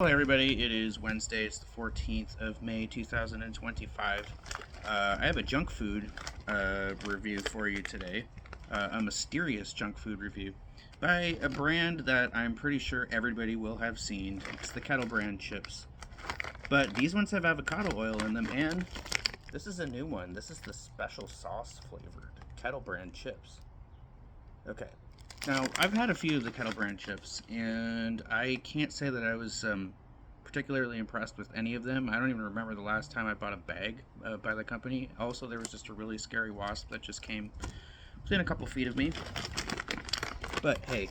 Hello, everybody. It is Wednesday. It's the 14th of May, 2025. I have a junk food review for you today. A mysterious junk food review by a brand that I'm pretty sure everybody will have seen. It's the Kettle brand chips. But these ones have avocado oil in them, and this is a new one. This is the special sauce flavored Kettle brand chips. Okay. Now, I've had a few of the Kettle brand chips, and I can't say that I was particularly impressed with any of them. I don't even remember the last time I bought a bag by the company. Also, there was just a really scary wasp that just came within a couple feet of me. But hey,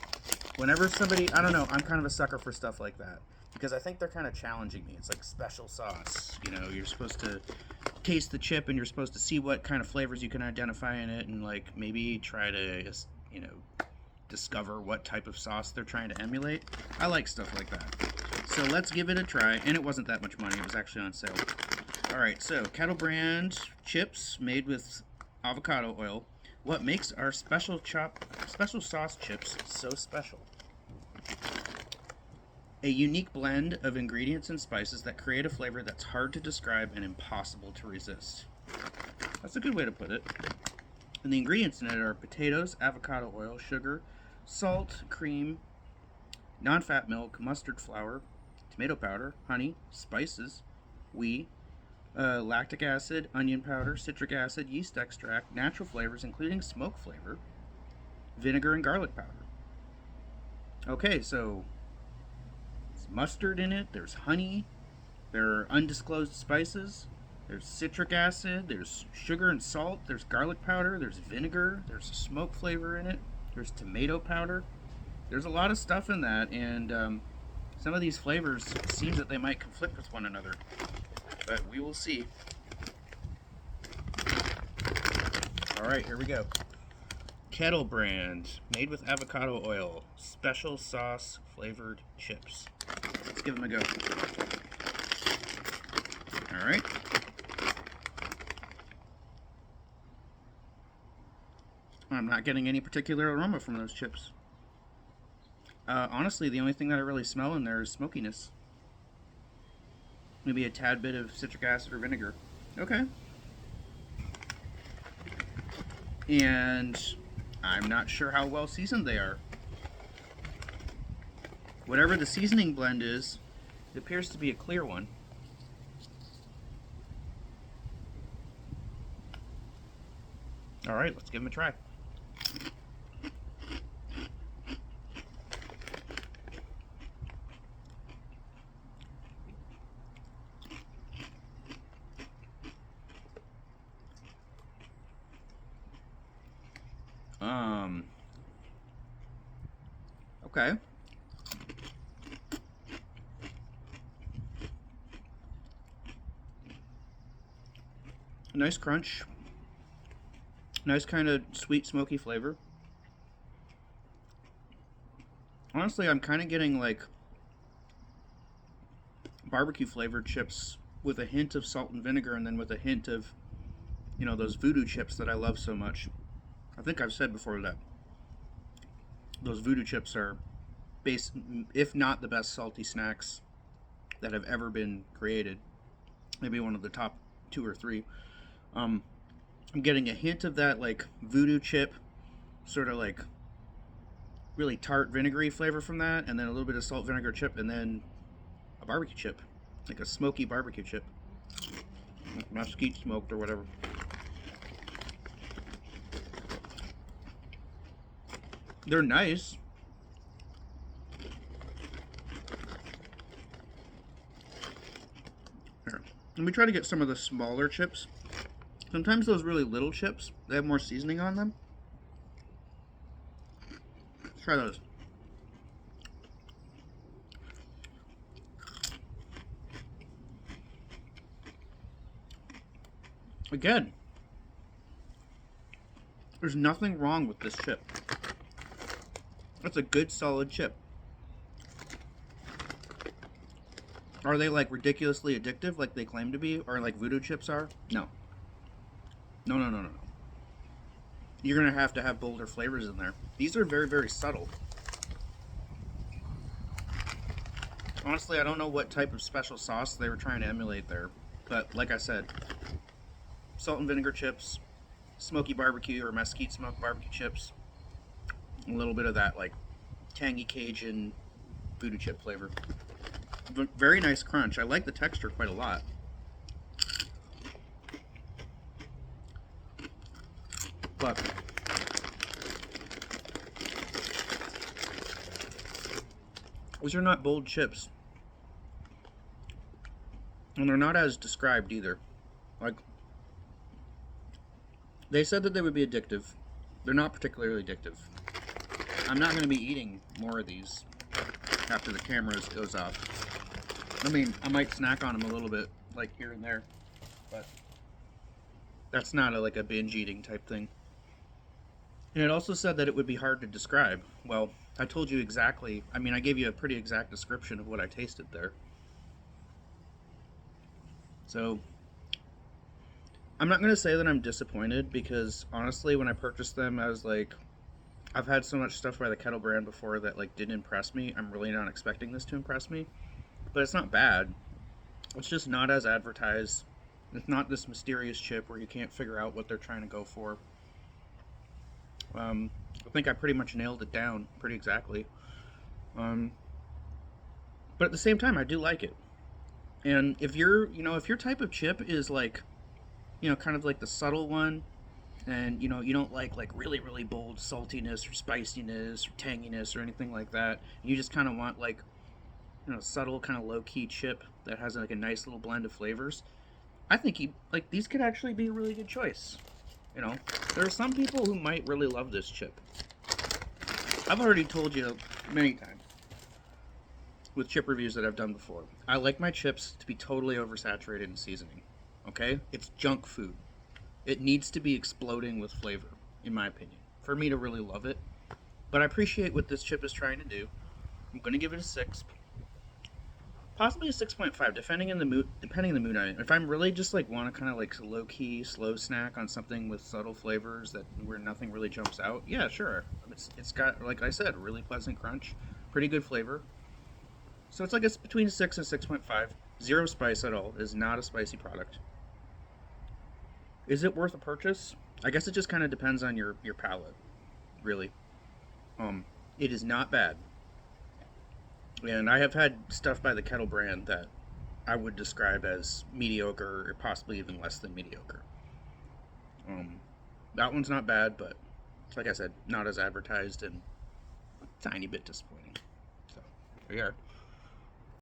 whenever somebody, I don't know, I'm kind of a sucker for stuff like that because I think they're kind of challenging me. It's like special sauce. You know, you're supposed to taste the chip and you're supposed to see what kind of flavors you can identify in it and like maybe try to, you know, discover what type of sauce they're trying to emulate. I like stuff like that. So let's give it a try. And it wasn't that much money. It was actually on sale. Alright, so Kettle brand chips made with avocado oil. What makes our special sauce chips so special? A unique blend of ingredients and spices that create a flavor that's hard to describe and impossible to resist. That's a good way to put it. And the ingredients in it are potatoes, avocado oil, sugar, salt, cream, non-fat milk, mustard flour, tomato powder, honey, spices, wheat, lactic acid, onion powder, citric acid, yeast extract, natural flavors including smoke flavor, vinegar, and garlic powder. Okay, so there's mustard in it, there's honey, there are undisclosed spices, there's citric acid, there's sugar and salt, there's garlic powder, there's vinegar, there's a smoke flavor in it, there's tomato powder. There's a lot of stuff in that, and some of these flavors seem that they might conflict with one another, but we will see. Alright, here we go. Kettle brand, made with avocado oil, special sauce flavored chips. Let's give them a go. Alright. I'm not getting any particular aroma from those chips. Honestly, the only thing that I really smell in there is smokiness. Maybe a tad bit of citric acid or vinegar. Okay. And I'm not sure how well seasoned they are. Whatever the seasoning blend is, it appears to be a clear one. Alright, let's give them a try. Okay. Nice crunch. Nice kind of sweet, smoky flavor. Honestly, I'm kind of getting like barbecue flavored chips with a hint of salt and vinegar and then with a hint of, you know, those voodoo chips that I love so much. I think I've said before that those voodoo chips are if not the best salty snacks that have ever been created. Maybe one of the top 2 or 3. I'm getting a hint of that like voodoo chip, sort of like really tart vinegary flavor from that, and then a little bit of salt vinegar chip, and then a barbecue chip, like a smoky barbecue chip, mesquite smoked or whatever. They're nice. Here, let me try to get some of the smaller chips. Sometimes those really little chips, they have more seasoning on them. Let's try those. Again, there's nothing wrong with this chip. That's a good, solid chip. Are they like ridiculously addictive like they claim to be, or like voodoo chips are? No. No. You're gonna have to have bolder flavors in there. These are very, very subtle. Honestly, I don't know what type of special sauce they were trying to emulate there. But like I said, salt and vinegar chips, smoky barbecue or mesquite smoked barbecue chips, a little bit of that like tangy Cajun voodoo chip flavor. Very nice crunch. I like the texture quite a lot. But these are not bold chips. And they're not as described either. Like, they said that they would be addictive. They're not particularly addictive. I'm not going to be eating more of these after the camera goes off. I mean, I might snack on them a little bit, like here and there, but that's not like a binge eating type thing. And it also said that it would be hard to describe. Well, I told you exactly. I mean, I gave you a pretty exact description of what I tasted there. So, I'm not going to say that I'm disappointed because honestly, when I purchased them, I was like, I've had so much stuff by the Kettle brand before that like didn't impress me. I'm really not expecting this to impress me. But it's not bad. It's just not as advertised. It's not this mysterious chip where you can't figure out what they're trying to go for. I think I pretty much nailed it down pretty exactly. Um, but at the same time, I do like it. And if if your type of chip is like, kind of like the subtle one, and you don't like really really bold saltiness or spiciness or tanginess or anything like that, you just kind of want like, subtle kind of low key chip that has like a nice little blend of flavors. I think like these could actually be a really good choice. There are some people who might really love this chip. I've already told you many times with chip reviews that I've done before. I like my chips to be totally oversaturated in seasoning. Okay? It's junk food. It needs to be exploding with flavor, in my opinion, for me to really love it. But I appreciate what this chip is trying to do. I'm going to give it a 6. Possibly a 6.5, depending on the mood. If I'm really just like want to kind of like low key, slow snack on something with subtle flavors where nothing really jumps out, yeah, sure. It's got, like I said, really pleasant crunch, pretty good flavor. So it's like it's between 6 and 6.5. Zero spice at all. It is not a spicy product. Is it worth a purchase? I guess it just kind of depends on your palate, really. It is not bad. And I have had stuff by the Kettle brand that I would describe as mediocre or possibly even less than mediocre. That one's not bad, but like I said, not as advertised and a tiny bit disappointing. So, there you are.